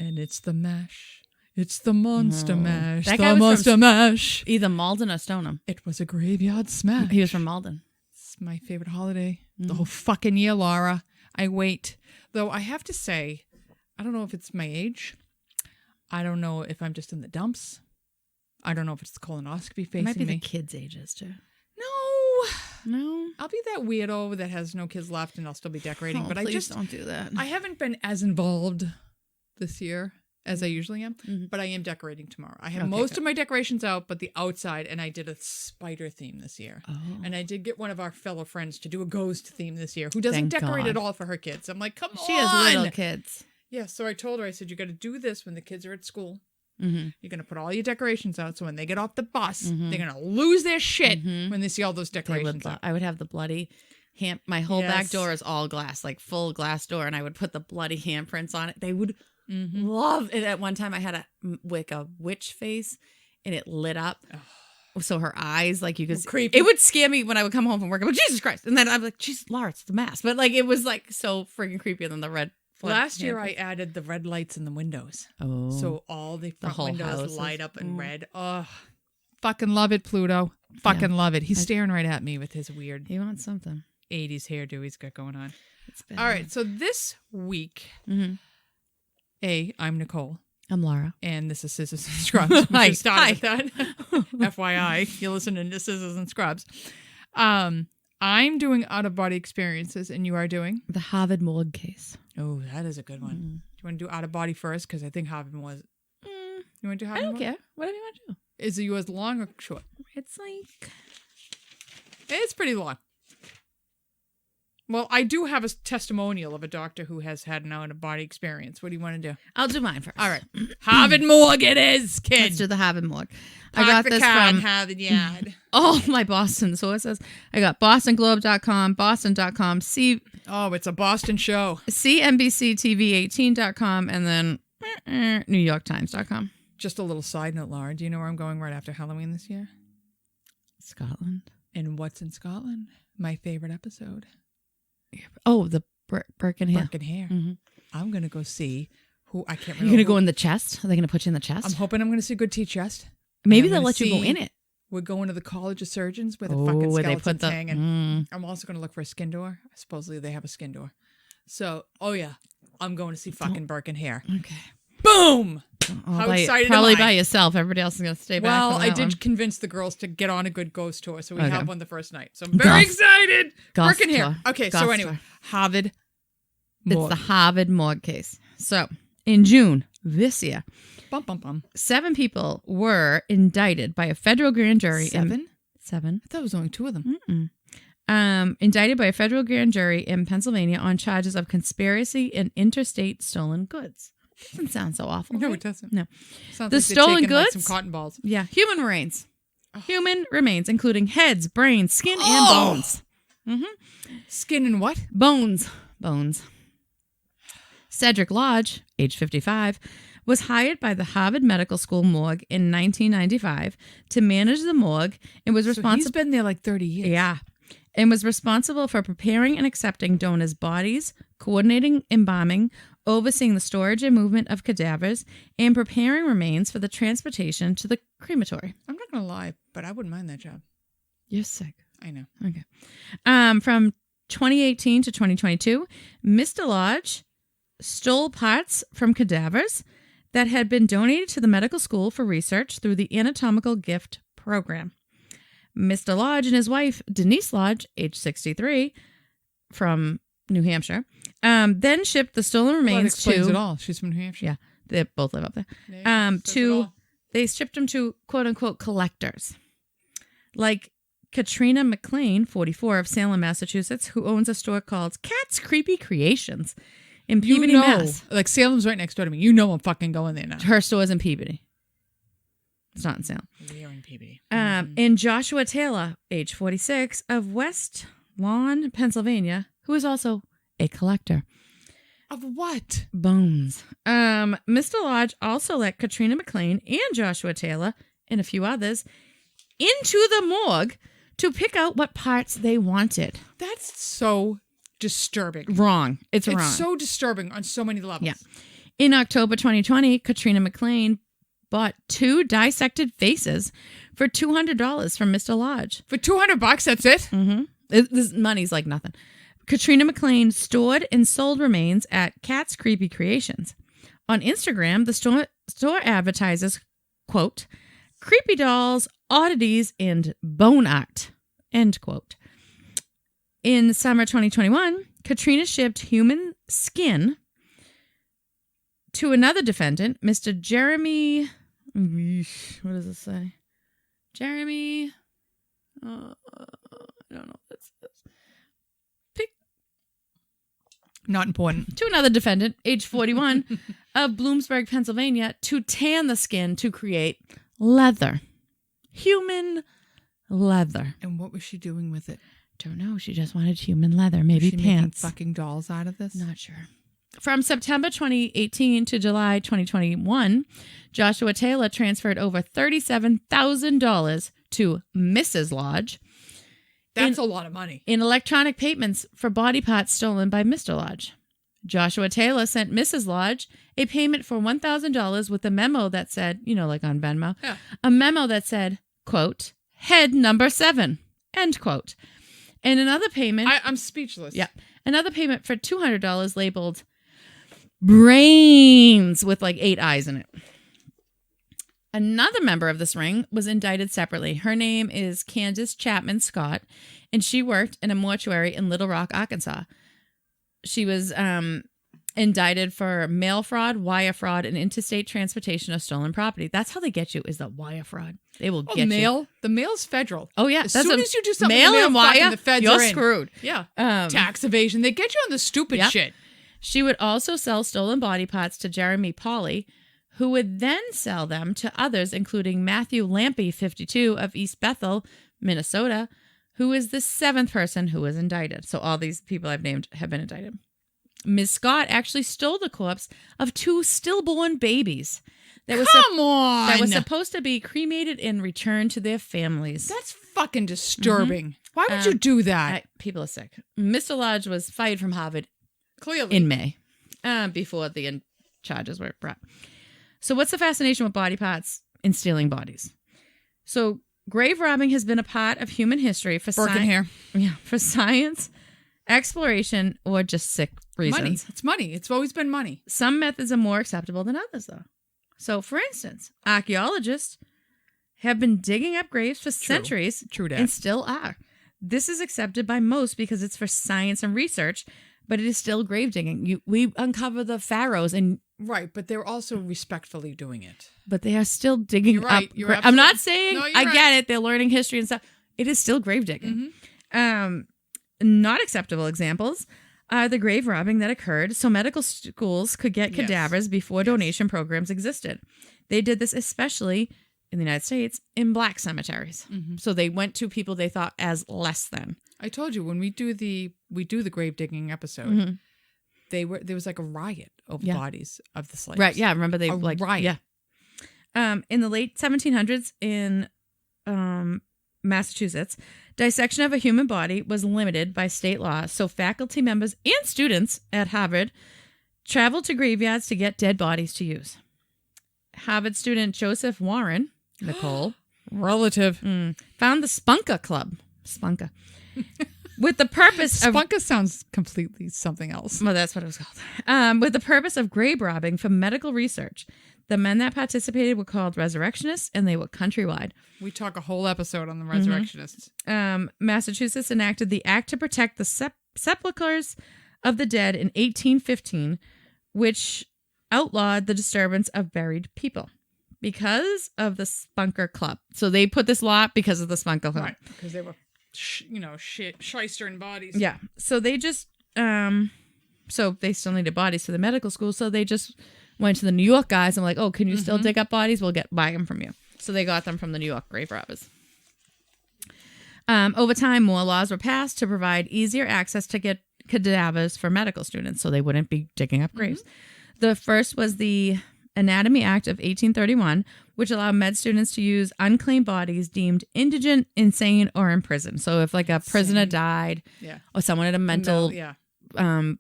And it's the mash. It's the monster mash. That the guy was monster from mash. Either Malden or Stoneham. It was a graveyard smash. He was from Malden. It's my favorite holiday the whole fucking year, Laura. I wait. Though I have to say, I don't know if it's my age. I don't know if I'm just in the dumps. I don't know if it's the colonoscopy facing It might be me. the kids' ages, too. No. I'll be that weirdo that has no kids left and I'll still be decorating. But I just don't do that. I haven't been as involved this year as I usually am, but I am decorating tomorrow. I have most of my decorations out, but the outside, and I did a spider theme this year. Oh. And I did get one of our fellow friends to do a ghost theme this year, who doesn't decorate at all for her kids. I'm like, come on. She has little kids. Yeah, so I told her, I said, you got to do this when the kids are at school. You're going to put all your decorations out, so when they get off the bus, they're going to lose their shit when they see all those decorations out. I would have the bloody my whole back door is all glass, like full glass door, and I would put the bloody handprints on it. They would love it. At one time I had a witch face, and it lit up. So her eyes, like you could creepy. It would scare me when I would come home from work. I'm like, Jesus Christ. And then I'm like, jeez, Laura, it's the mask. But like, it was like so freaking creepier than the red. Last year I added the red lights in the windows. Oh. So all the front windows houses. light up in red. Oh, fucking love it, Pluto. Fucking love it. He's staring right at me with his weird He wants something. 80s hairdo he's got going on. It's bad. All right. So this week, I'm Nicole. I'm Laura. And this is Scissors and Scrubs. Hi. We started with that. FYI, you're listening to Scissors and Scrubs. I'm doing out-of-body experiences, and you are doing? The Harvard Morgue case. Oh, that is a good one. Do you want to do out-of-body first? Because I think Harvard was... You want to do Harvard? I don't care. Whatever you want to do. Is it yours long or short? It's like... It's pretty long. Well, I do have a testimonial of a doctor who has had an out-of-body experience. What do you want to do? I'll do mine first. All right. Harvard Morgue it is, kid. Let's do the Harvard Morgue. Park I got the this car in from Harvard Yard. all my Boston sources. I got bostonglobe.com, boston.com, Oh, it's a Boston show. CNBCTV18.com, and then NewYorkTimes.com. Just a little side note, Laura. Do you know where I'm going right after Halloween this year? Scotland. And what's in Scotland? My favorite episode. Oh, the Burke and Hare. Burke and Hare. I'm going to go see who I can't remember. You're going to go in the chest? Are they going to put you in the chest? I'm hoping I'm going to see a good T-chest. Maybe they'll let you go in it. We're going to the College of Surgeons where the fucking skeletons hanging. I'm also going to look for a skin door. Supposedly they have a skin door. So, I'm going to see fucking Burke and Hare. Okay. Boom! How excited probably am I? by yourself. Everybody else is going to stay back. Well, I did convince the girls to get on a good ghost tour, so we have one the first night. So I'm very excited. Ghost Burke and Hare. tour. Okay, Ghost so anyway, tour. Harvard Morgue. It's the Harvard Morgue case. So, in June this year, 7 people were indicted by a federal grand jury. 7? 7. I thought it was only 2 of them. Indicted by a federal grand jury in Pennsylvania on charges of conspiracy and interstate stolen goods. Doesn't sound so awful. No, right? it doesn't. No. Sounds The like stolen taking, goods? some cotton balls. Yeah, human remains. Human remains, including heads, brains, skin, and bones. Skin and what? Bones. Cedric Lodge, age 55, was hired by the Harvard Medical School morgue in 1995 to manage the morgue and was responsible. He's been there like 30 years. Yeah. And was responsible for preparing and accepting donors' bodies, coordinating embalming, overseeing the storage and movement of cadavers, and preparing remains for the transportation to the crematory. I'm not going to lie, but I wouldn't mind that job. You're sick. I know. Okay. From 2018 to 2022, Mr. Lodge stole parts from cadavers that had been donated to the medical school for research through the anatomical gift program. Mr. Lodge and his wife, Denise Lodge, age 63, from New Hampshire, then shipped the stolen remains to... Explains it all. She's from New Hampshire. Yeah, they both live up there. They shipped them to quote-unquote collectors. Like Katrina McLean, 44, of Salem, Massachusetts, who owns a store called Cat's Creepy Creations in Peabody, Mass. Like Salem's right next door to me. You know I'm fucking going there now. Her store's in Peabody. It's not in Salem. We are in Peabody. And Joshua Taylor, age 46, of West Lawn, Pennsylvania, who is also a collector. Of what? Bones. Mr. Lodge also let Katrina McLean and Joshua Taylor, and a few others, into the morgue to pick out what parts they wanted. That's so disturbing. Wrong. It's wrong. It's so disturbing on so many levels. Yeah. In October 2020, Katrina McLean bought 2 dissected faces for $200 from Mr. Lodge. For $200, that's it? Mm-hmm. This money's like nothing. Katrina McLean stored and sold remains at Cat's Creepy Creations. On Instagram, the store advertises, quote, creepy dolls, oddities, and bone art, end quote. In summer 2021, Katrina shipped human skin to another defendant, Mr. Jeremy. What does it say? Jeremy. I don't know. Not important. To another defendant, age 41, of Bloomsburg, Pennsylvania, to tan the skin to create leather. Human leather. And what was she doing with it? Don't know. She just wanted human leather. Maybe was she pants. Making fucking dolls out of this? Not sure. From September 2018 to July 2021, Joshua Taylor transferred over $37,000 to Mrs. Lodge. That's a lot of money. In electronic payments for body parts stolen by Mr. Lodge. Joshua Taylor sent Mrs. Lodge a payment for $1,000 with a memo that said, like on Venmo, a memo that said, quote, head number 7, end quote. And another payment. I'm speechless. Yeah. Another payment for $200 labeled brains with like 8 eyes in it. Another member of this ring was indicted separately. Her name is Candace Chapman Scott, and she worked in a mortuary in Little Rock, Arkansas. She was indicted for mail fraud, wire fraud, and interstate transportation of stolen property. That's how they get you, is the wire fraud. They will get you. The mail's federal. Oh, yeah. As soon as you do something mail and wire, the feds you're are in. screwed. Yeah. Tax evasion. They get you on the stupid shit. She would also sell stolen body parts to Jeremy Pauley, who would then sell them to others, including Matthew Lampy, 52, of East Bethel, Minnesota, who is the 7th person who was indicted. So all these people I've named have been indicted. Ms. Scott actually stole the corpse of 2 stillborn babies. That was supposed to be cremated and returned to their families. That's fucking disturbing. Mm-hmm. Why would you do that? People are sick. Mr. Lodge was fired from Harvard clearly in May, before the charges were brought. So what's the fascination with body parts and stealing bodies? So grave robbing has been a part of human history for science, exploration, or just sick reasons. Money. It's money. It's always been money. Some methods are more acceptable than others, though. So, for instance, archaeologists have been digging up graves for centuries. True that. And still are. This is accepted by most because it's for science and research, but it is still grave digging. We uncover the pharaohs and... Right, but they're also respectfully doing it. But they are still digging up. I'm not saying get it. They're learning history and stuff. It is still grave digging. Mm-hmm. Not acceptable examples are the grave robbing that occurred so medical schools could get cadavers before donation programs existed. They did this especially in the United States in black cemeteries. Mm-hmm. So they went to people they thought as less than. I told you when we do the grave digging episode. Mm-hmm. There was like a riot over bodies of the slaves. Right, yeah. Remember they riot. Yeah. In the late 1700s in Massachusetts, dissection of a human body was limited by state law. So faculty members and students at Harvard traveled to graveyards to get dead bodies to use. Harvard student Joseph Warren, Nicole, relative, found the Spunka Club. Spunka. With the purpose of... Spunka sounds completely something else. Well, that's what it was called. With the purpose of grave robbing for medical research. The men that participated were called resurrectionists, and they were countrywide. We talk a whole episode on the resurrectionists. Massachusetts enacted the Act to Protect the Sepulchres of the Dead in 1815, which outlawed the disturbance of buried people because of the Spunker Club. So they put this law because of the Spunker Club. Right, because they were... shyster in bodies. Yeah. So they just, so they still needed bodies for the medical school. So they just went to the New York guys and were like, oh, can you still dig up bodies? We'll buy them from you. So they got them from the New York grave robbers. Over time, more laws were passed to provide easier access to get cadavers for medical students so they wouldn't be digging up graves. The first was the Anatomy Act of 1831, which allowed med students to use unclaimed bodies deemed indigent, insane, or in prison. So if like a prisoner died or someone at a mental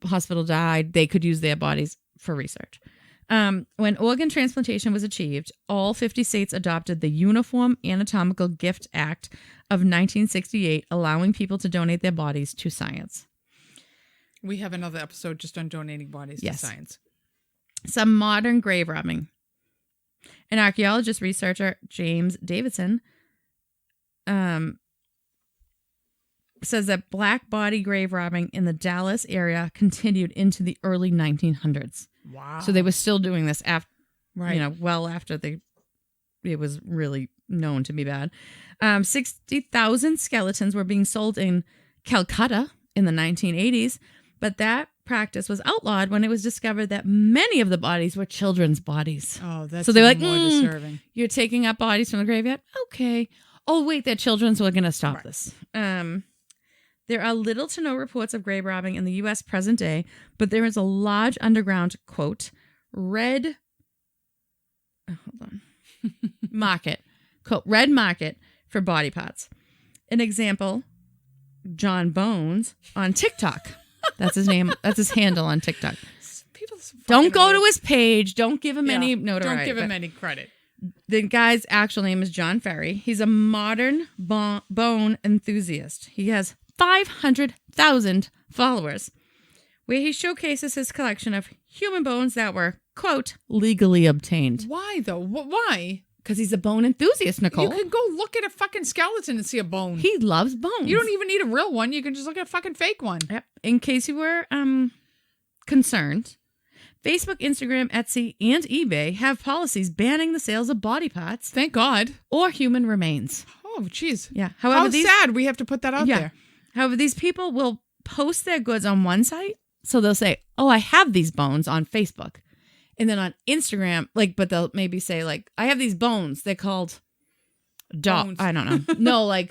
hospital died, they could use their bodies for research. When organ transplantation was achieved, all 50 states adopted the Uniform Anatomical Gift Act of 1968, allowing people to donate their bodies to science. We have another episode just on donating bodies to science. Some modern grave robbing. An archaeologist researcher, James Davidson, says that black body grave robbing in the Dallas area continued into the early 1900s. Wow. So they were still doing this after, right. well after it was really known to be bad. 60,000 skeletons were being sold in Calcutta in the 1980s, but that practice was outlawed when it was discovered that many of the bodies were children's bodies. Oh, that's so they're like, more disturbing. You're taking up bodies from the graveyard? Okay. Oh, wait, they're children's. So we're going to stop this. There are little to no reports of grave robbing in the U.S. present day, but there is a large underground, quote, red market, quote, red market for body parts. An example, John Bones on TikTok. That's his name. That's his handle on TikTok. Don't go to his page. Don't give him any notoriety. Don't give him any credit. The guy's actual name is John Ferry. He's a modern bone enthusiast. He has 500,000 followers, where he showcases his collection of human bones that were, quote, legally obtained. Why, though? Why? Because he's a bone enthusiast, Nicole. You can go look at a fucking skeleton and see a bone. He loves bones. You don't even need a real one. You can just look at a fucking fake one. Yep. In case you were concerned, Facebook, Instagram, Etsy, and eBay have policies banning the sales of body parts. Thank God. Or human remains. Oh, jeez. Yeah. However, sad we have to put that out there. However, these people will post their goods on one site. So they'll say, oh, I have these bones on Facebook. And then on Instagram, but they'll maybe say, I have these bones. They're called bones. I don't know. No,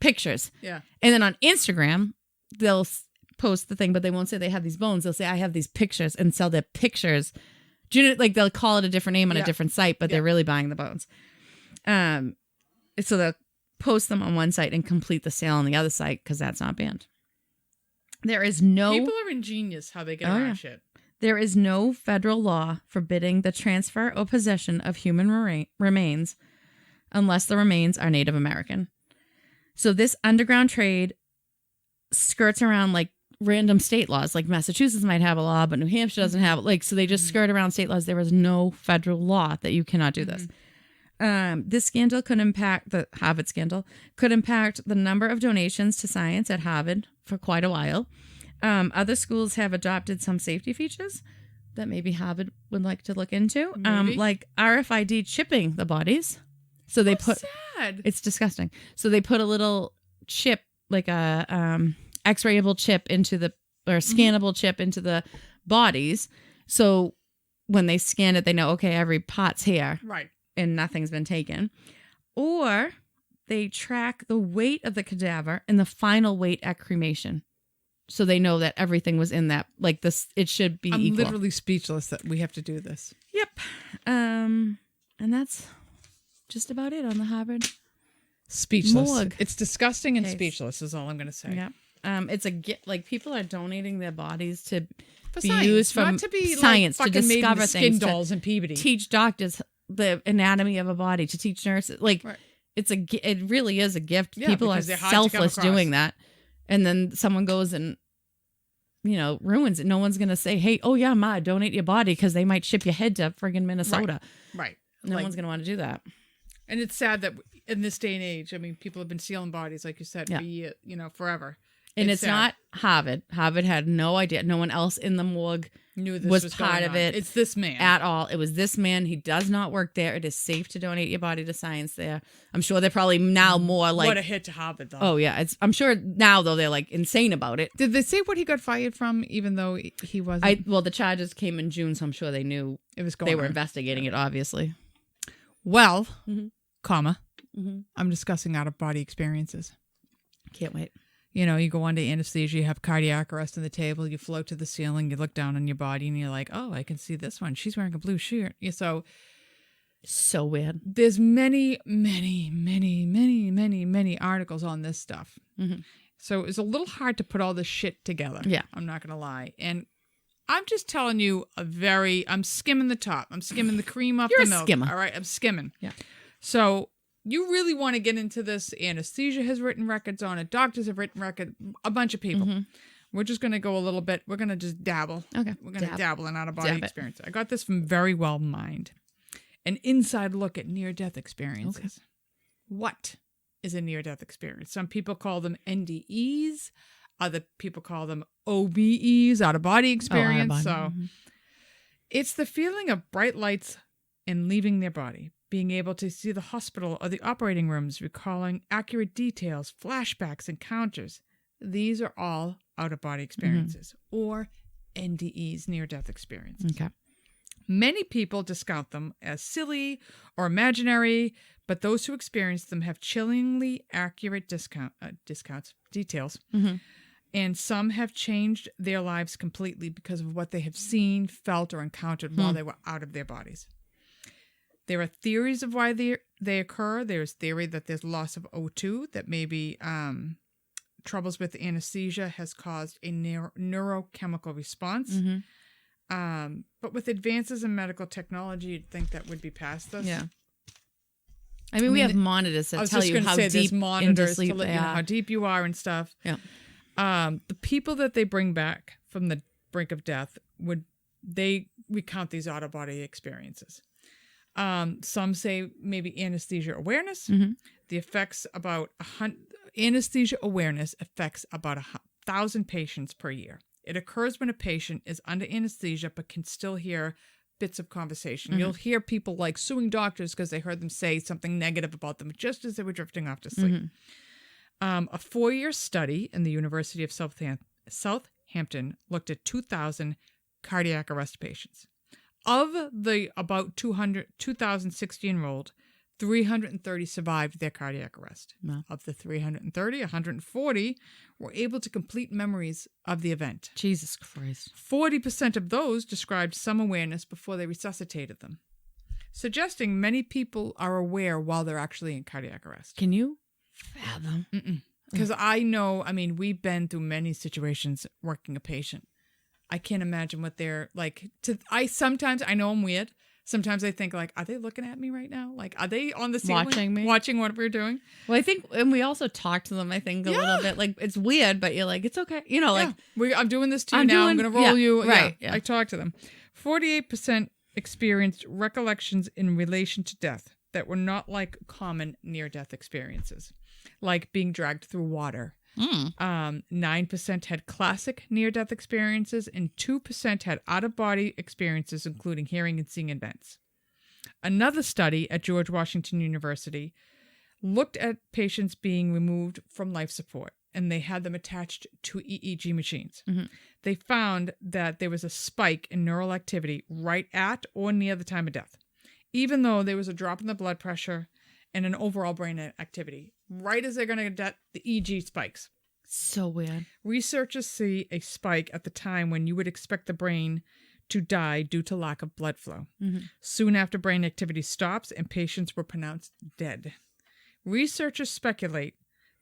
pictures. Yeah. And then on Instagram, they'll post the thing, but they won't say they have these bones. They'll say, I have these pictures, and sell their pictures. Do you know, they'll call it a different name on a different site, but they're really buying the bones. So they'll post them on one site and complete the sale on the other site because that's not banned. There is no... People are ingenious how they get around shit. There is no federal law forbidding the transfer or possession of human remains unless the remains are Native American. So this underground trade skirts around random state laws. Massachusetts might have a law, but New Hampshire doesn't have it. So they just skirt around state laws. There is no federal law that you cannot do this. This scandal could impact the Harvard scandal, could impact the number of donations to science at Harvard for quite a while. Other schools have adopted some safety features that maybe Harvard would like to look into, like RFID chipping the bodies. So they sad. It's disgusting. So they put a little chip, a X-rayable chip or scannable chip into the bodies. So when they scan it, they know, okay, every part's here. Right. And nothing's been taken. Or they track the weight of the cadaver and the final weight at cremation. So they know that everything was in that, this, it should be equal. I'm literally speechless that we have to do this. Yep. And that's just about it on the Harvard. Speechless. Morgue. It's disgusting and speechless is all I'm going to say. Yeah. It's a people are donating their bodies to for be science, used from not to be science to fucking made discover into things, skin dolls and Peabody. Teach doctors the anatomy of a body, to teach nurses. Right. It really is a gift. Yeah, People are selfless doing that. And then someone goes and, ruins it. No one's going to say, hey, oh yeah, Ma, donate your body, because they might ship your head to friggin' Minnesota. Right. No one's going to want to do that. And it's sad that in this day and age, people have been stealing bodies, like you said, forever. And it's not Harvard. Harvard had no idea. No one else in the morgue knew this was part of it. It's this man. At all. It was this man. He does not work there. It is safe to donate your body to science there. I'm sure they're probably now more What a hit to Harvard, though. Oh, yeah. I'm sure now, though, they're insane about it. Did they say what he got fired from, even though he wasn't? Well, the charges came in June, so I'm sure they knew it was going They were investigating it, obviously. Well, I'm discussing out-of-body experiences. Can't wait. You go under anesthesia, you have cardiac arrest on the table, you float to the ceiling, you look down on your body, and you're like, oh, I can see this one. She's wearing a blue shirt. So weird. There's many, many, many, many, many, many articles on this stuff. So it was a little hard to put all this shit together. Yeah. I'm not going to lie. And I'm just telling you I'm skimming the top. I'm skimming the cream off You're the a milk. skimmer. All right, I'm skimming. Yeah. So you really want to get into this. Anesthesia has written records on it. Doctors have written records. A bunch of people. Mm-hmm. We're just going to go a little bit. We're going to just dabble. Okay. We're going to dabble in out-of-body experience. I got this from Very Well Mind. An inside look at near-death experiences. Okay. What is a near-death experience? Some people call them NDEs. Other people call them OBEs, out-of-body experience. Out-of-body. So it's the feeling of bright lights and leaving their body, being able to see the hospital or the operating rooms, recalling accurate details, flashbacks, encounters. These are all out-of-body experiences or NDEs, near-death experiences. Okay. Many people discount them as silly or imaginary, but those who experience them have chillingly accurate details. Mm-hmm. And some have changed their lives completely because of what they have seen, felt, or encountered while they were out of their bodies. There are theories of why they occur. There's theory that there's loss of O2, that maybe troubles with anesthesia has caused a neurochemical response. Mm-hmm. But with advances in medical technology, you'd think that would be past this. Yeah. I mean, we have monitors that tell you how deep into sleep to let you know how deep you are and stuff. Yeah. The people that they bring back from the brink of death they recount these out-of-body experiences. Some say maybe anesthesia awareness. Mm-hmm. The effects anesthesia awareness affects about 1,000 patients per year. It occurs when a patient is under anesthesia but can still hear bits of conversation. Mm-hmm. You'll hear people like suing doctors because they heard them say something negative about them just as they were drifting off to sleep. Mm-hmm. A 4-year study in the University of Southampton looked at 2,000 cardiac arrest patients. Of the about 2,060 enrolled, 330 survived their cardiac arrest. Wow. Of the 330, 140 were able to complete memories of the event. Jesus Christ. 40% of those described some awareness before they resuscitated them, suggesting many people are aware while they're actually in cardiac arrest. Can you fathom? Because we've been through many situations working a patient. I can't imagine what they're like. Sometimes I know I'm weird. Sometimes I think like, are they looking at me right now? Like, are they on the ceiling watching me, watching what we're doing? Well, I think, and we also talk to them. I think a little bit like it's weird, but you're like, it's okay. You know, like I'm doing this to you now. I'm going to roll you. Right. Yeah. I talk to them. 48% experienced recollections in relation to death that were not like common near-death experiences, like being dragged through water. 9% had classic near-death experiences, and 2% had out-of-body experiences, including hearing and seeing events. Another study at George Washington University looked at patients being removed from life support, and they had them attached to EEG machines. Mm-hmm. They found that there was a spike in neural activity right at or near the time of death, even though there was a drop in the blood pressure and an overall brain activity. Right as they're going to get the EEG spikes. So weird. Researchers see a spike at the time when you would expect the brain to die due to lack of blood flow. Mm-hmm. Soon after brain activity stops and patients were pronounced dead. Researchers speculate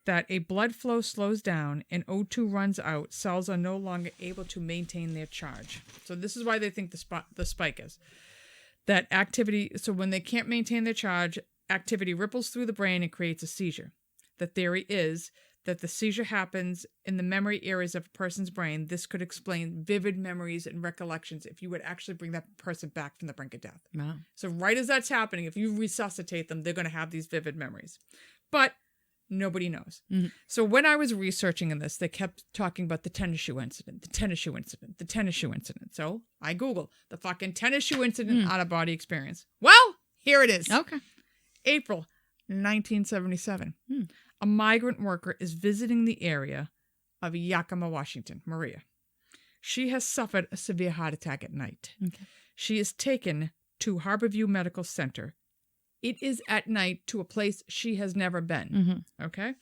that a blood flow slows down and O2 runs out, cells are no longer able to maintain their charge. So this is why they think the spike is. That activity, so when they can't maintain their charge, activity ripples through the brain and creates a seizure. The theory is that the seizure happens in the memory areas of a person's brain. This could explain vivid memories and recollections if you would actually bring that person back from the brink of death. Wow. So right as that's happening, if you resuscitate them, they're going to have these vivid memories. But nobody knows. Mm-hmm. So when I was researching in this, they kept talking about the tennis shoe incident, the tennis shoe incident, the tennis shoe incident. So I Googled the fucking tennis shoe incident out-of-body experience. Well, here it is. Okay. April 1977. A migrant worker is visiting the area of Yakima, Washington, Maria. She has suffered a severe heart attack at night. Okay. She is taken to Harborview Medical Center. It is at night to a place she has never been. Mm-hmm. Okay.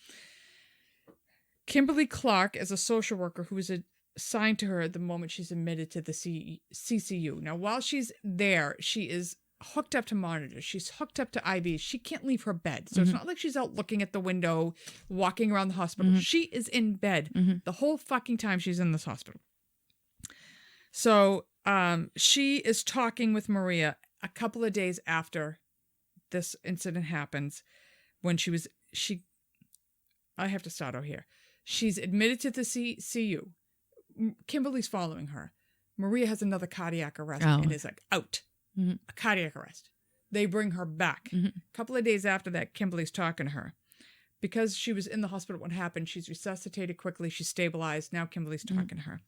Kimberly Clark is a social worker who is assigned to her the moment she's admitted to the CCU. Now, while she's there, she is hooked up to monitors. She's hooked up to IVs. She can't leave her bed. So it's not like she's out looking at the window, walking around the hospital. Mm-hmm. She is in bed the whole fucking time she's in this hospital. So she is talking with Maria a couple of days after this incident happens, when I have to start out here. She's admitted to the CU. Kimberly's following her. Maria has another cardiac arrest and is like out. A cardiac arrest. They bring her back. A couple of days after that, Kimberly's talking to her. Because she was in the hospital when it happened, she's resuscitated quickly. She's stabilized. Now Kimberly's talking to her.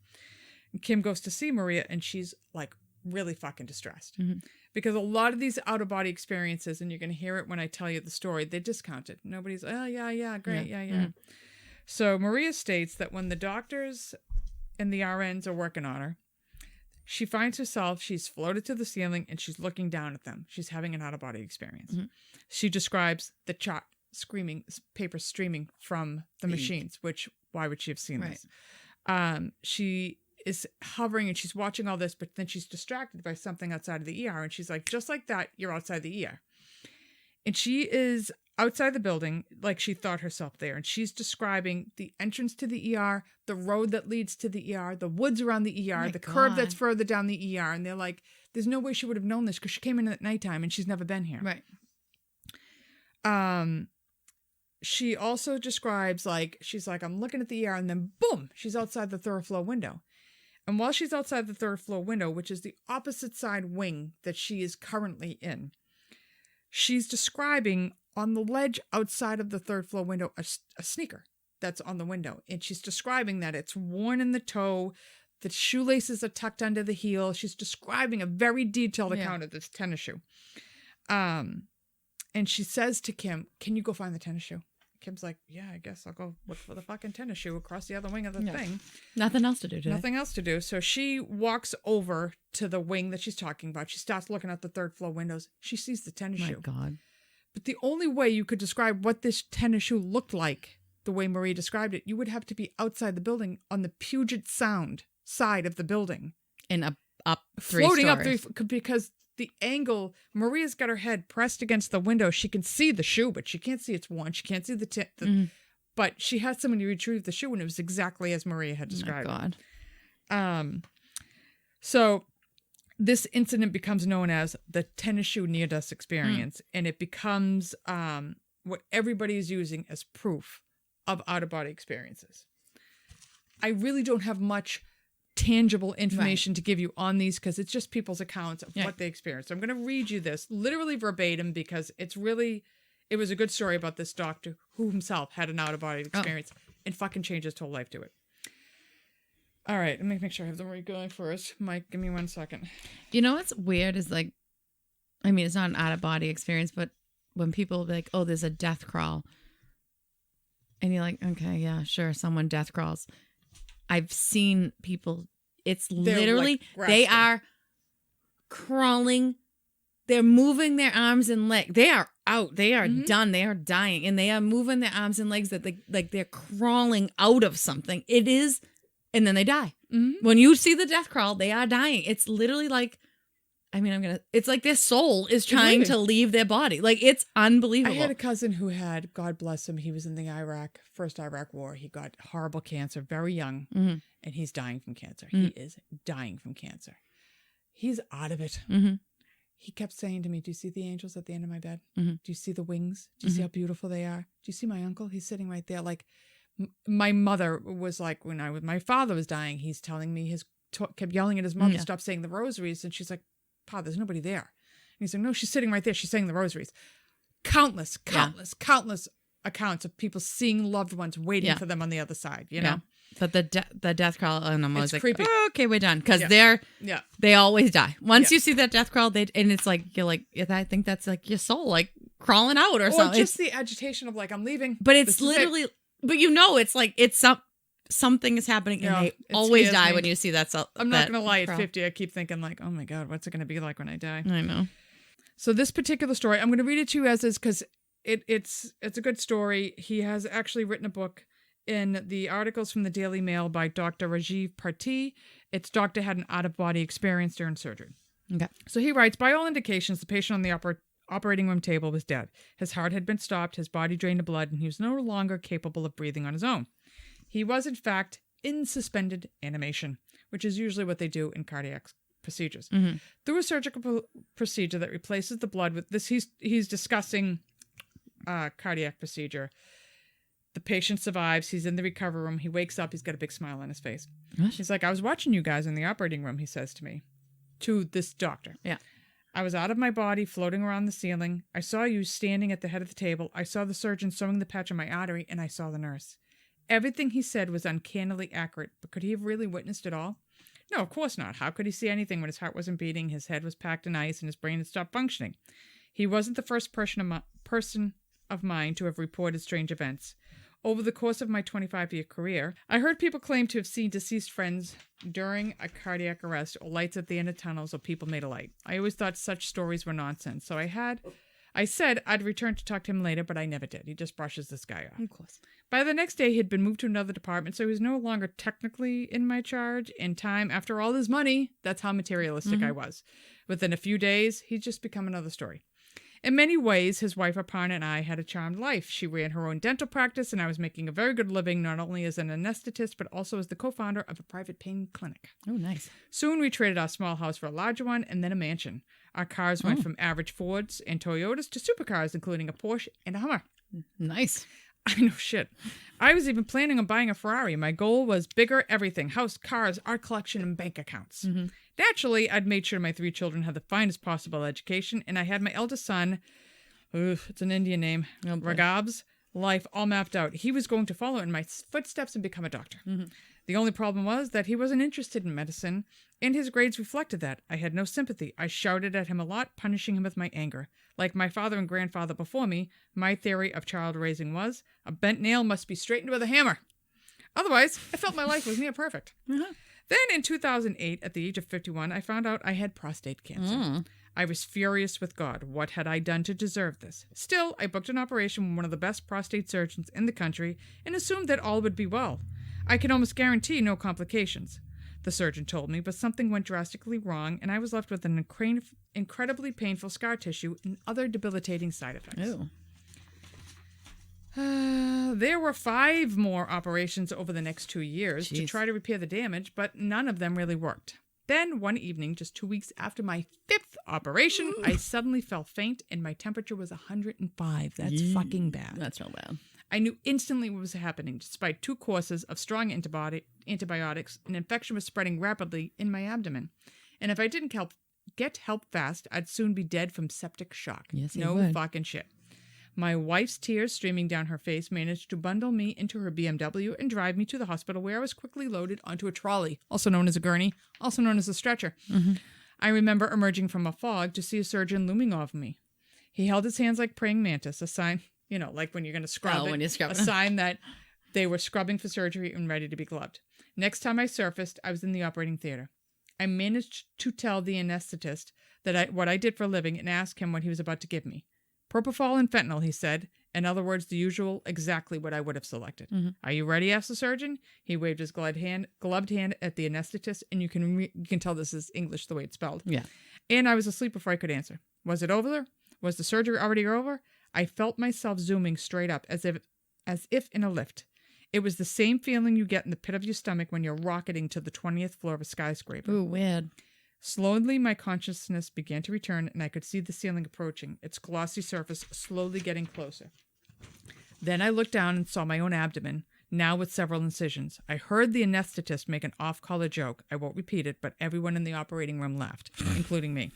And Kim goes to see Maria, and she's like really fucking distressed. Because a lot of these out-of-body experiences, and you're going to hear it when I tell you the story, they're discounted. Nobody's, oh, yeah, great, yeah. So Maria states that when the doctors and the RNs are working on her, she finds herself, she's floated to the ceiling, and she's looking down at them. She's having an out-of-body experience. She describes the paper streaming from the machines, which, why would she have seen this? She is hovering and she's watching all this, but then she's distracted by something outside of the ER. And she's like, just like that, you're outside the ER. And she is outside the building, like she thought herself there. And she's describing the entrance to the ER, the road that leads to the ER, the woods around the ER, curb that's further down the ER. And they're like, there's no way she would have known this because she came in at nighttime and she's never been here. Right. She also describes, like, she's like, I'm looking at the ER, and then boom, she's outside the third floor window. And while she's outside the third floor window, which is the opposite side wing that she is currently in, she's describing on the ledge outside of the third floor window a sneaker that's on the window. And she's describing that it's worn in the toe, the shoelaces are tucked under the heel. She's describing a very detailed account of this tennis shoe. And she says to Kim, can you go find the tennis shoe? Kim's like, yeah, I guess I'll go look for the fucking tennis shoe across the other wing of the thing. Nothing else to do today. Nothing else to do. So she walks over to the wing that she's talking about. She starts looking at the third floor windows. She sees the tennis shoe. My God. But the only way you could describe what this tennis shoe looked like, the way Marie described it, you would have to be outside the building on the Puget Sound side of the building. And up three floating stories. up three, because the angle, Maria's got her head pressed against the window. She can see the shoe, but she can't see it's worn. She can't see but she had somebody retrieve the shoe, and it was exactly as Maria had described. Oh, my God. So this incident becomes known as the tennis shoe near-death experience, and it becomes what everybody is using as proof of out-of-body experiences. I really don't have much tangible information to give you on these because it's just people's accounts of what they experienced. So I'm going to read you this literally verbatim because it was a good story about this doctor who himself had an out-of-body experience and fucking changed his whole life to it. All right, let me make sure I have the right going first. Mike, give me 1 second. You know what's weird is like, I mean, it's not an out-of-body experience, but when people be like, oh, there's a death crawl. And you're like, okay, yeah, sure, someone death crawls. I've seen people, they're literally, like they are crawling. They're moving their arms and legs. They are out. They are done. They are dying. And they are moving their arms and legs that they're crawling out of something. It is, and then they die. When you see the death crawl, they are dying. It's literally like, I mean, it's like their soul is trying to leave their body. Like, it's unbelievable. I had a cousin who had, God bless him, he was in the first Iraq war. He got horrible cancer, very young, and he's dying from cancer. He is dying from cancer. He's out of it. He kept saying to me, do you see the angels at the end of my bed? Do you see the wings? Do you see how beautiful they are? Do you see my uncle? He's sitting right there. Like, my mother was like, when my father was dying, he's telling me kept yelling at his mom to stop saying the rosaries. And she's like, Pa, there's nobody there. And he's like, no, she's sitting right there. She's saying the rosaries. Countless accounts of people seeing loved ones waiting for them on the other side, you know? But the death crawl, and I'm always like, creepy. Oh, okay, we're done. Because they always die. Once you see that death crawl, and it's like, you're like, I think that's like your soul, like crawling out or something. Or just the agitation of like, I'm leaving. But it's literally, but it's like, it's something is happening, and they always die when you see that. I'm not going to lie, at 50, I keep thinking like, oh my God, what's it going to be like when I die? I know. So this particular story, I'm going to read it to you as is because it's a good story. He has actually written a book in the articles from the Daily Mail by Dr. Rajiv Parti. It's doctor had an out-of-body experience during surgery. Okay. So he writes, by all indications, the patient on the operating room table was dead. His heart had been stopped, his body drained of blood, and he was no longer capable of breathing on his own. He was, in fact, in suspended animation, which is usually what they do in cardiac procedures. Through a surgical procedure that replaces the blood with this, he's discussing cardiac procedure. The patient survives. He's in the recovery room. He wakes up. He's got a big smile on his face. What? He's like, I was watching you guys in the operating room, he says to me, to this doctor. Yeah. I was out of my body, floating around the ceiling. I saw you standing at the head of the table. I saw the surgeon sewing the patch on my artery, and I saw the nurse. Everything he said was uncannily accurate, but could he have really witnessed it all? No, of course not. How could he see anything when his heart wasn't beating, his head was packed in ice, and his brain had stopped functioning? He wasn't the first person of mine to have reported strange events. Over the course of my 25-year career, I heard people claim to have seen deceased friends during a cardiac arrest or lights at the end of tunnels or people made a light. I always thought such stories were nonsense, so I said I'd return to talk to him later, but I never did. He just brushes this guy off. Of course. By the next day, he had been moved to another department, so he was no longer technically in my charge. In time, after all his money, that's how materialistic I was. Within a few days, he'd just become another story. In many ways, his wife Aparna and I had a charmed life. She ran her own dental practice, and I was making a very good living, not only as an anesthetist, but also as the co-founder of a private pain clinic. Oh, nice. Soon, we traded our small house for a larger one, and then a mansion. Our cars went from average Fords and Toyotas to supercars, including a Porsche and a Hummer. Nice. I know shit. I was even planning on buying a Ferrari. My goal was bigger everything: house, cars, art collection, and bank accounts. Naturally, I'd made sure my 3 children had the finest possible education, and I had my eldest son, it's an Indian name, Raghab's life all mapped out. He was going to follow in my footsteps and become a doctor. The only problem was that he wasn't interested in medicine, and his grades reflected that. I had no sympathy. I shouted at him a lot, punishing him with my anger. Like my father and grandfather before me, my theory of child raising was, a bent nail must be straightened with a hammer. Otherwise, I felt my life was near perfect. Then in 2008, at the age of 51, I found out I had prostate cancer. I was furious with God. What had I done to deserve this? Still, I booked an operation with one of the best prostate surgeons in the country and assumed that all would be well. I could almost guarantee no complications, the surgeon told me, but something went drastically wrong, and I was left with an incredibly painful scar tissue and other debilitating side effects. There were 5 more operations over the next 2 years to try to repair the damage, but none of them really worked. Then, one evening, just 2 weeks after my 5th operation, I suddenly felt faint, and my temperature was 105. That's fucking bad. That's real bad. I knew instantly what was happening. Despite 2 courses of strong antibiotics, an infection was spreading rapidly in my abdomen. And if I didn't get help fast, I'd soon be dead from septic shock. Yes, no fucking shit. My wife's tears streaming down her face managed to bundle me into her BMW and drive me to the hospital, where I was quickly loaded onto a trolley, also known as a gurney, also known as a stretcher. I remember emerging from a fog to see a surgeon looming over me. He held his hands like praying mantis, a sign, like when you're going to scrub when you scrub a sign that they were scrubbing for surgery and ready to be gloved. Next time I surfaced, I was in the operating theater. I managed to tell the anesthetist what I did for a living and ask him what he was about to give me. Propofol and fentanyl, he said. In other words, the usual, exactly what I would have selected. Are you ready? Asked the surgeon. He waved his gloved hand at the anesthetist, and you can tell this is English the way it's spelled. Yeah. And I was asleep before I could answer. Was it over? Was the surgery already over? I felt myself zooming straight up, as if in a lift. It was the same feeling you get in the pit of your stomach when you're rocketing to the 20th floor of a skyscraper. Ooh, weird. Slowly, my consciousness began to return, and I could see the ceiling approaching, its glossy surface slowly getting closer. Then I looked down and saw my own abdomen, now with several incisions. I heard the anesthetist make an off-color joke. I won't repeat it, but everyone in the operating room laughed, including me.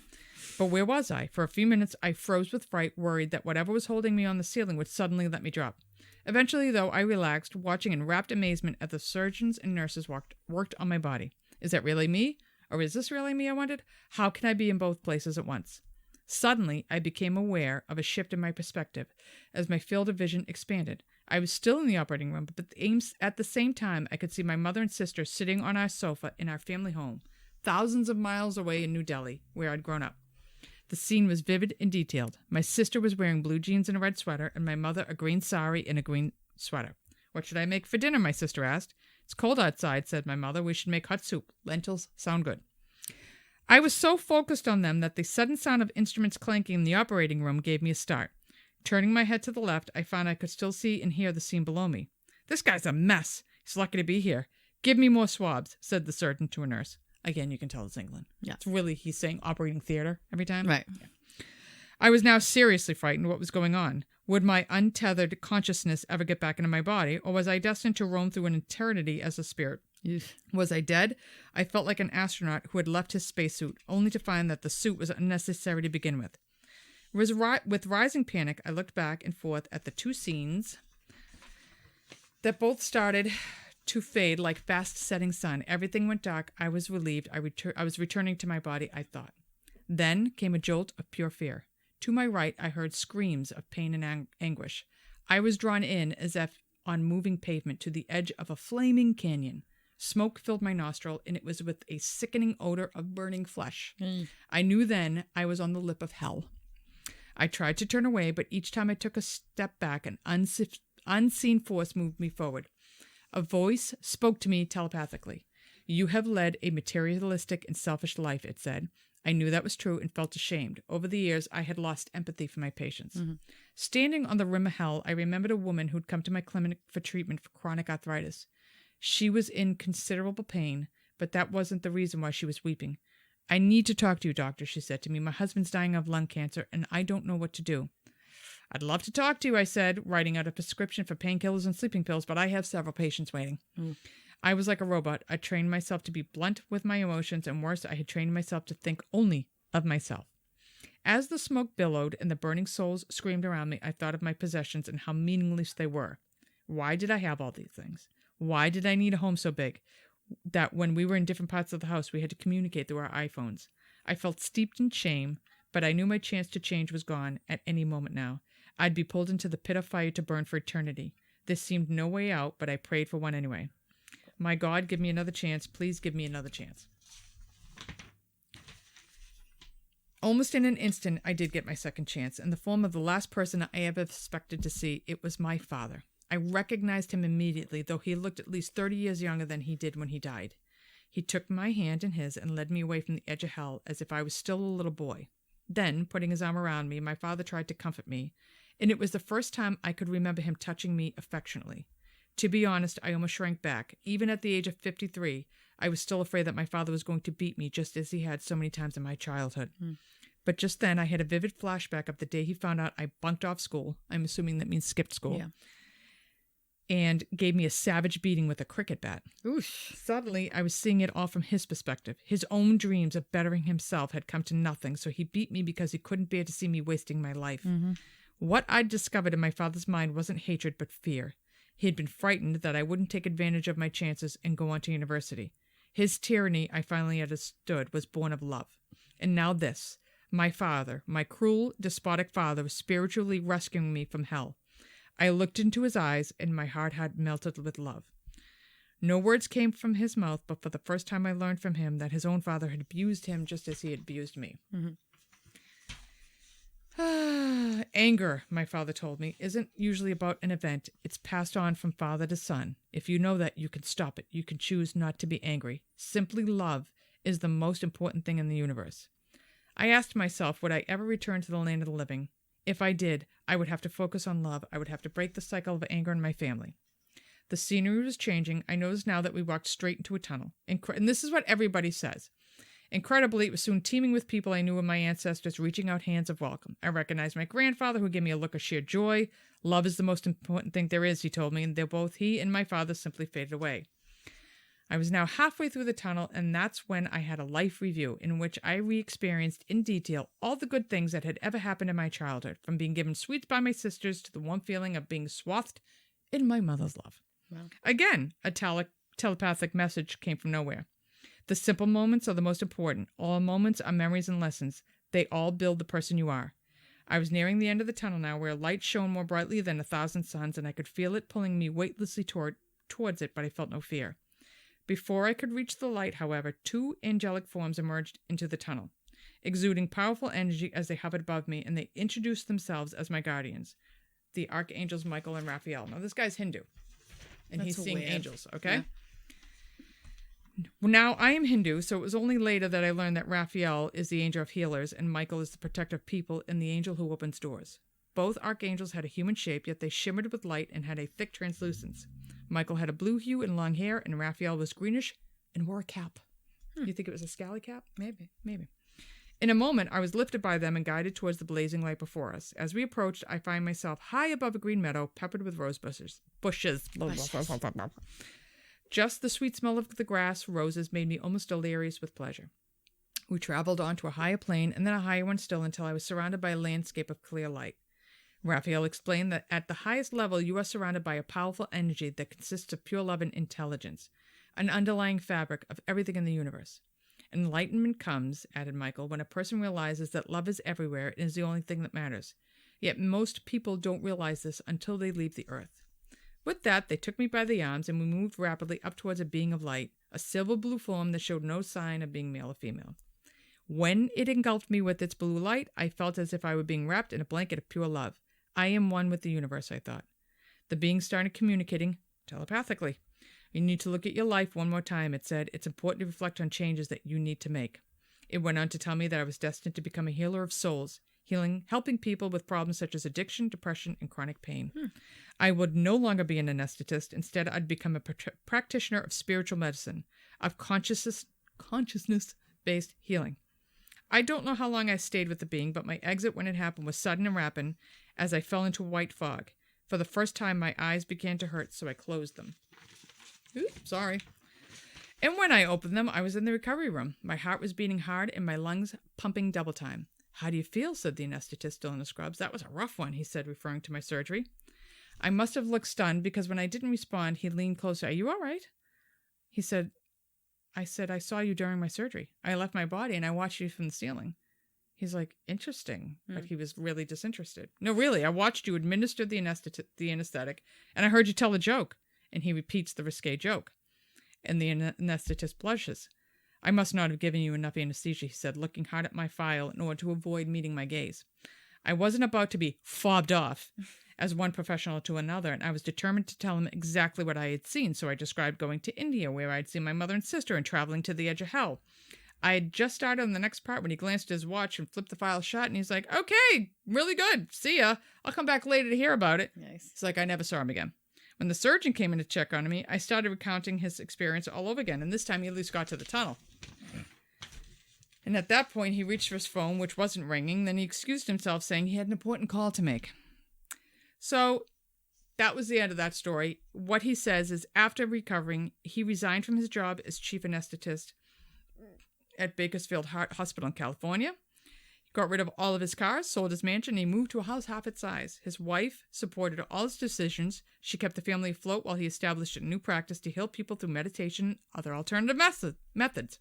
But where was I? For a few minutes, I froze with fright, worried that whatever was holding me on the ceiling would suddenly let me drop. Eventually, though, I relaxed, watching in rapt amazement as the surgeons and nurses worked on my body. Is that really me? Or is this really me, I wondered? How can I be in both places at once? Suddenly, I became aware of a shift in my perspective as my field of vision expanded. I was still in the operating room, but at the same time, I could see my mother and sister sitting on our sofa in our family home, thousands of miles away in New Delhi, where I'd grown up. The scene was vivid and detailed. My sister was wearing blue jeans and a red sweater, and my mother a green sari and a green sweater. What should I make for dinner? My sister asked. It's cold outside, said my mother. We should make hot soup. Lentils sound good. I was so focused on them that the sudden sound of instruments clanking in the operating room gave me a start. Turning my head to the left, I found I could still see and hear the scene below me. This guy's a mess. He's lucky to be here. Give me more swabs, said the surgeon to a nurse. Again, you can tell it's England. Yeah. It's really, he's saying operating theater every time. Right. Yeah. I was now seriously frightened what was going on. Would my untethered consciousness ever get back into my body, or was I destined to roam through an eternity as a spirit? Was I dead? I felt like an astronaut who had left his spacesuit, only to find that the suit was unnecessary to begin with. With rising panic, I looked back and forth at the two scenes that both started to fade like fast-setting sun. Everything went dark. I was relieved. I was returning to my body, I thought. Then came a jolt of pure fear. To my right, I heard screams of pain and anguish. I was drawn in as if on moving pavement to the edge of a flaming canyon. Smoke filled my nostril, and it was with a sickening odor of burning flesh. I knew then I was on the lip of hell. I tried to turn away, but each time I took a step back, an unseen force moved me forward. A voice spoke to me telepathically. You have led a materialistic and selfish life, it said. I knew that was true and felt ashamed. Over the years, I had lost empathy for my patients. Standing on the rim of hell, I remembered a woman who'd come to my clinic for treatment for chronic arthritis. She was in considerable pain, but that wasn't the reason why she was weeping. I need to talk to you, doctor, she said to me. My husband's dying of lung cancer, and I don't know what to do. I'd love to talk to you, I said, writing out a prescription for painkillers and sleeping pills, but I have several patients waiting. I was like a robot. I trained myself to be blunt with my emotions, and worse, I had trained myself to think only of myself. As the smoke billowed and the burning souls screamed around me, I thought of my possessions and how meaningless they were. Why did I have all these things? Why did I need a home so big that when we were in different parts of the house, we had to communicate through our iPhones? I felt steeped in shame, but I knew my chance to change was gone at any moment now. I'd be pulled into the pit of fire to burn for eternity. There seemed no way out, but I prayed for one anyway. My God, give me another chance. Please give me another chance. Almost in an instant, I did get my second chance. In the form of the last person I ever expected to see, it was my father. I recognized him immediately, though he looked at least 30 years younger than he did when he died. He took my hand in his and led me away from the edge of hell as if I was still a little boy. Then, putting his arm around me, my father tried to comfort me, and it was the first time I could remember him touching me affectionately. To be honest, I almost shrank back. Even at the age of 53, I was still afraid that my father was going to beat me just as he had so many times in my childhood. But just then, I had a vivid flashback of the day he found out I bunked off school. I'm assuming that means skipped school. Yeah. And gave me a savage beating with a cricket bat. Oof. Suddenly, I was seeing it all from his perspective. His own dreams of bettering himself had come to nothing, so he beat me because he couldn't bear to see me wasting my life. What I'd discovered in my father's mind wasn't hatred, but fear. He had been frightened that I wouldn't take advantage of my chances and go on to university. His tyranny, I finally understood, was born of love. And now this, my father, my cruel, despotic father, was spiritually rescuing me from hell. I looked into his eyes, and my heart had melted with love. No words came from his mouth, but for the first time I learned from him that his own father had abused him just as he had abused me. Anger, my father told me, isn't usually about an event. It's passed on from father to son. If you know that, you can stop it. You can choose not to be angry. Simply love is the most important thing in the universe. I asked myself, would I ever return to the land of the living? If I did, I would have to focus on love. I would have to break the cycle of anger in my family. The scenery was changing. I noticed now that we walked straight into a tunnel. And this is what everybody says. Incredibly, it was soon teeming with people I knew were my ancestors, reaching out hands of welcome. I recognized my grandfather, who gave me a look of sheer joy. Love is the most important thing there is, he told me, and he and my father simply faded away. I was now halfway through the tunnel, and that's when I had a life review in which I re-experienced in detail all the good things that had ever happened in my childhood, from being given sweets by my sisters to the warm feeling of being swathed in my mother's love. Wow. Again, a telepathic message came from nowhere. The simple moments are the most important. All moments are memories and lessons. They all build the person you are. I was nearing the end of the tunnel now, where light shone more brightly than 1,000 suns, and I could feel it pulling me weightlessly towards it, but I felt no fear. Before I could reach the light, however, 2 angelic forms emerged into the tunnel, exuding powerful energy as they hovered above me, and they introduced themselves as my guardians, the archangels Michael and Raphael. Now, this guy's Hindu, and he's seeing angels, okay? Yeah. Now, I am Hindu, so it was only later that I learned that Raphael is the angel of healers, and Michael is the protector of people and the angel who opens doors. Both archangels had a human shape, yet they shimmered with light and had a thick translucence. Michael had a blue hue and long hair, and Raphael was greenish and wore a cap. You think it was a scally cap? Maybe. In a moment, I was lifted by them and guided towards the blazing light before us. As we approached, I find myself high above a green meadow peppered with rose bushes. Just the sweet smell of the grass, roses, made me almost delirious with pleasure. We traveled on to a higher plane and then a higher one still until I was surrounded by a landscape of clear light. Raphael explained that at the highest level, you are surrounded by a powerful energy that consists of pure love and intelligence, an underlying fabric of everything in the universe. Enlightenment comes, added Michael, when a person realizes that love is everywhere and is the only thing that matters. Yet most people don't realize this until they leave the earth. With that, they took me by the arms and we moved rapidly up towards a being of light, a silver blue form that showed no sign of being male or female. When it engulfed me with its blue light, I felt as if I were being wrapped in a blanket of pure love. I am one with the universe, I thought. The being started communicating telepathically. You need to look at your life one more time, it said. It's important to reflect on changes that you need to make. It went on to tell me that I was destined to become a healer of souls, helping people with problems such as addiction, depression, and chronic pain. I would no longer be an anesthetist. Instead, I'd become a practitioner of spiritual medicine, of consciousness-based healing. I don't know how long I stayed with the being, but my exit when it happened was sudden and rapid as I fell into a white fog. For the first time, my eyes began to hurt, so I closed them. Oops, sorry. And when I opened them, I was in the recovery room. My heart was beating hard and my lungs pumping double time. How do you feel? Said the anesthetist, still in the scrubs. That was a rough one, he said, referring to my surgery. I must have looked stunned because when I didn't respond, he leaned closer. Are you all right? He said, I saw you during my surgery. I left my body and I watched you from the ceiling. He's like, interesting. But he was really disinterested. No, really, I watched you administer the anesthetic and I heard you tell a joke. And he repeats the risque joke. And the anesthetist blushes. I must not have given you enough anesthesia, he said, looking hard at my file in order to avoid meeting my gaze. I wasn't about to be fobbed off as one professional to another, and I was determined to tell him exactly what I had seen, so I described going to India, where I'd seen my mother and sister, and traveling to the edge of hell. I had just started on the next part when he glanced at his watch and flipped the file shut, and he's like, okay, really good. See ya. I'll come back later to hear about it. Nice. It's like I never saw him again. When the surgeon came in to check on me, I started recounting his experience all over again, and this time he at least got to the tunnel. And at that point, he reached for his phone, which wasn't ringing. Then he excused himself, saying he had an important call to make. So that was the end of that story. What he says is after recovering, he resigned from his job as chief anesthetist at Bakersfield Hospital in California. He got rid of all of his cars, sold his mansion, and he moved to a house half its size. His wife supported all his decisions. She kept the family afloat while he established a new practice to heal people through meditation and other alternative methods.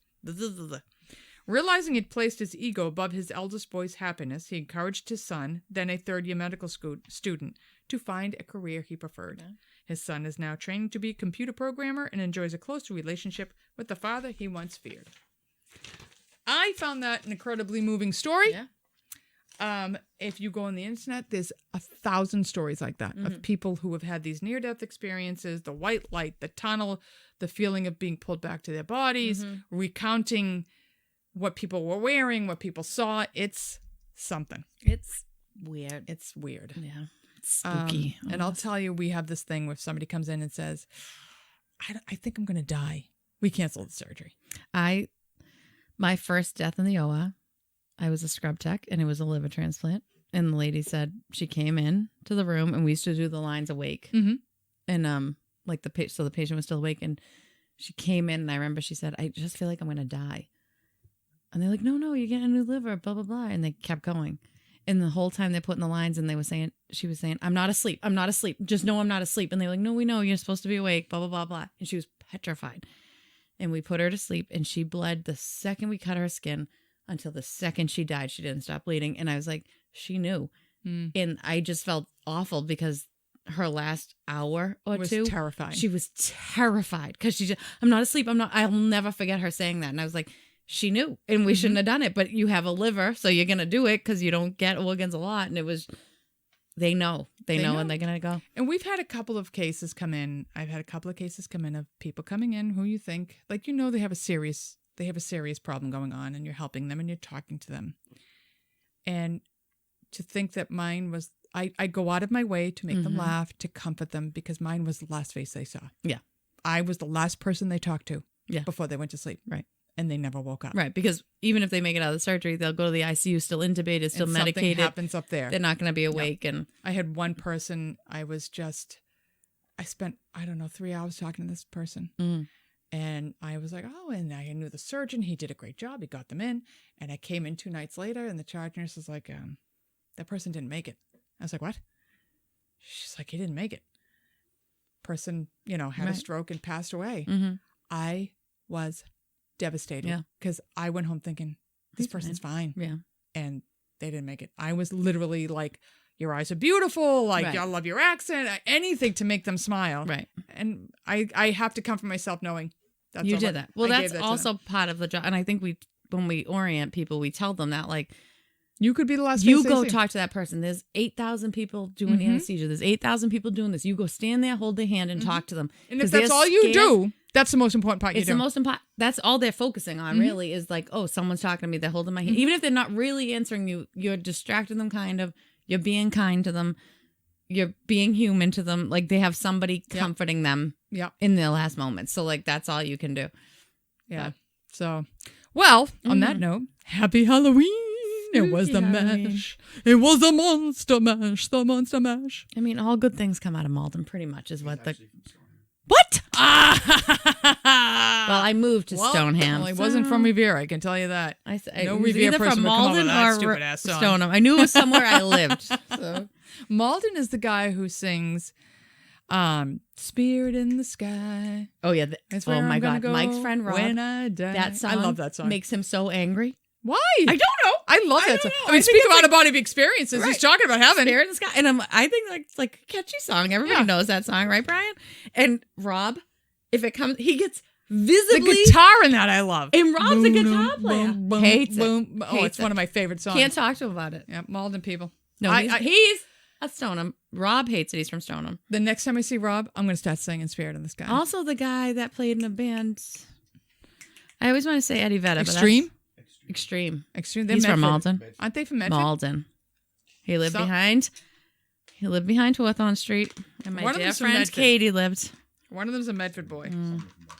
Realizing he'd placed his ego above his eldest boy's happiness, he encouraged his son, then a third-year medical student, to find a career he preferred. Yeah. His son is now training to be a computer programmer and enjoys a closer relationship with the father he once feared. I found that an incredibly moving story. Yeah. If you go on the internet, there's 1,000 stories like that of people who have had these near-death experiences, the white light, the tunnel, the feeling of being pulled back to their bodies, recounting what people were wearing, what people saw. It's something. It's weird. It's weird. Yeah. It's spooky. And I'll tell you, we have this thing where somebody comes in and says, I think I'm going to die. We canceled the surgery. My first death in the OR, I was a scrub tech and it was a liver transplant. And the lady said she came in to the room and we used to do the lines awake. And like the patient was still awake and she came in and I remember she said, I just feel like I'm going to die. And they're like, no, you're getting a new liver, blah, blah, blah. And they kept going. And the whole time they're putting the lines and she was saying, I'm not asleep. Just know I'm not asleep. And they're like, no, we know you're supposed to be awake, blah, blah, blah, blah. And she was petrified. And we put her to sleep and she bled the second we cut her skin until the second she died. She didn't stop bleeding. And I was like, she knew. And I just felt awful because her last hour or two was terrifying. She was terrified because I'm not asleep. I'll never forget her saying that. And I was like, she knew and we shouldn't have done it, but you have a liver, so you're going to do it because you don't get organs a lot. And it was, they know and they're going to go. And we've had a couple of cases come in. I've had a couple of cases come in of people coming in who you think, like, they have a serious problem going on and you're helping them and you're talking to them. And to think that mine was I go out of my way to make them laugh, to comfort them, because mine was the last face they saw. Yeah. I was the last person they talked to Yeah. before they went to sleep. Right. And they never woke up. Right. Because even if they make it out of the surgery, they'll go to the ICU still intubated, still and medicated. Something happens up there. They're not going to be awake. And I had one person, I spent, 3 hours talking to this person. And I was like, oh, and I knew the surgeon. He did a great job. He got them in. And I came in 2 nights later, and the charge nurse was like, that person didn't make it. I was like, what? She's like, he didn't make it. Person, had a stroke and passed away. I was devastated because I went home thinking, this person's fine. Yeah. And they didn't make it. I was literally like, your eyes are beautiful. Like, I love your accent. Anything to make them smile. Right. And I have to comfort myself knowing that's you did that. Well, that's also part of the job. And I think when we orient people, we tell them that, like, you could be the last. You go talk to that person. There's 8,000 people doing anesthesia. There's 8,000 people doing this. You go stand there, hold their hand, and talk to them. And if that's all you do, that's the most important part. It's the most important. That's all they're focusing on. Really, is like, oh, someone's talking to me. They're holding my hand. Even if they're not really answering you, you're distracting them. Kind of. You're being kind to them. You're being human to them. Like, they have somebody comforting them. In their last moments. So, like, that's all you can do. Yeah. So, well, on that note, happy Halloween. It was the mash. It was the monster mash. The monster mash. I mean, all good things come out of Malden, pretty much, is what the. What? Well, I moved to Stoneham. Well, it wasn't from Revere, I can tell you that. No Revere either person from would come up Malden with that or stupid-ass song. Stoneham. I knew it was somewhere I lived. So. Malden is the guy who sings Spirit in the Sky. Oh, yeah. Oh, my God. Mike's friend Rob. When I die. That song I love that song. Makes him so angry. Why? I don't know. I love that song. I mean, speak about out-of-body experiences. Right. He's talking about heaven. Spirit in the Sky. And I think it's like a catchy song. Everybody knows that song, right, Brian? And Rob, if it comes, he gets visibly... The guitar in that I love. And Rob's a guitar player. Hates it. Oh, it's one of my favorite songs. Can't talk to him about it. Yeah, Malden people. No, he's a Stoneham. Rob hates it. He's from Stoneham. The next time I see Rob, I'm going to start singing Spirit in the Sky. Also, the guy that played in a band... I always want to say Eddie Vedder. Extreme? Extreme. He's from Malden. Aren't they from Medford? Malden. He lived behind Hawthorne Street. And my dear friend Katie lived. One of them's a Medford boy.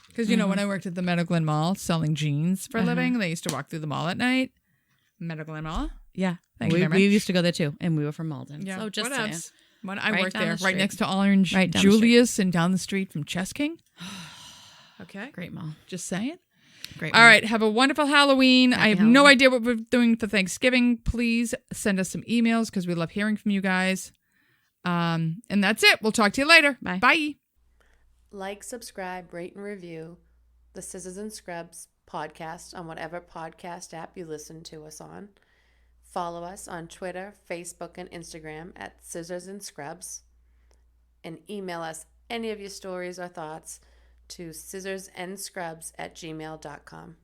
Because, when I worked at the Meadow Glen Mall selling jeans for a living, they used to walk through the mall at night. Meadow Glen Mall? Yeah. We used to go there too. And we were from Malden. Yeah. So just saying. I worked there right next to Orange Julius and down the street from Chess King. Okay. Great mall. Just saying. Great. All right. Have a wonderful Halloween. I have no idea what we're doing for Thanksgiving. Please send us some emails because we love hearing from you guys. And that's it. We'll talk to you later. Bye. Bye. Like, subscribe, rate, and review the Scissors and Scrubs podcast on whatever podcast app you listen to us on. Follow us on Twitter, Facebook, and Instagram at Scissors and Scrubs. And email us any of your stories or thoughts to scissorsandscrubs@gmail.com.